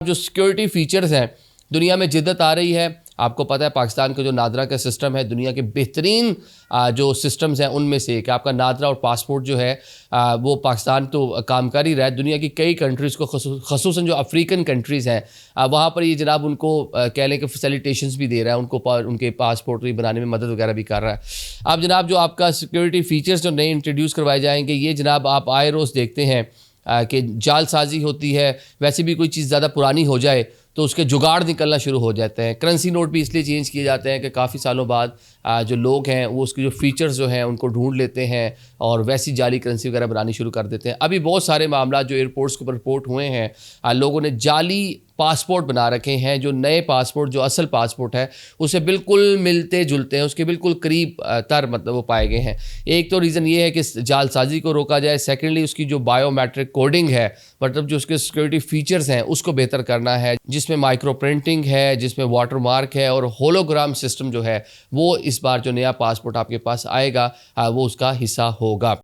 جو security features ہیں دنیا میں جدت آ رہی ہے. آپ کو پتہ ہے پاکستان کا جو نادرا کا سسٹم ہے دنیا کے بہترین جو سسٹمز ہیں ان میں سے کہ آپ کا نادرا اور پاسپورٹ جو ہے وہ پاکستان تو کام کر ہی رہا ہے. دنیا کی کئی کنٹریز کو خصوصاً جو افریقن کنٹریز ہیں وہاں پر یہ جناب ان کو کہہ لیں کہ فیسیلیٹیشنز بھی دے رہا ہے, ان کو ان کے پاسپورٹ بنانے میں مدد وغیرہ بھی کر رہا ہے. اب جناب جو آپ کا سیکیورٹی فیچرز جو نئے انٹروڈیوس کروائے جائیں گے, یہ جناب آپ آئے روز دیکھتے ہیں کہ جال سازی ہوتی ہے. ویسے بھی کوئی چیز زیادہ پرانی ہو جائے تو اس کے جگاڑ نکلنا شروع ہو جاتے ہیں. کرنسی نوٹ بھی اس لیے چینج کیے جاتے ہیں کہ کافی سالوں بعد جو لوگ ہیں وہ اس کے جو فیچرز جو ہیں ان کو ڈھونڈ لیتے ہیں اور ویسی جعلی کرنسی وغیرہ بنانی شروع کر دیتے ہیں. ابھی بہت سارے معاملات جو ایئرپورٹس کے اوپر رپورٹ ہوئے ہیں, لوگوں نے جعلی پاسپورٹ بنا رکھے ہیں جو نئے پاسپورٹ جو اصل پاسپورٹ ہے اسے بالکل ملتے جلتے ہیں, اس کے بالکل قریب تر مطلب وہ پائے گئے ہیں. ایک تو ریزن یہ ہے کہ جال سازی کو روکا جائے, سیکنڈلی اس کی جو بایو میٹرک کوڈنگ ہے مطلب جو اس کے سیکورٹی فیچرز ہیں اس کو بہتر کرنا ہے, جس میں مائکرو پرنٹنگ ہے, جس میں واٹر مارک ہے اور ہولوگرام سسٹم جو ہے وہ اس بار جو نیا پاسپورٹ آپ کے پاس آئے گا وہ اس کا حصہ ہوگا.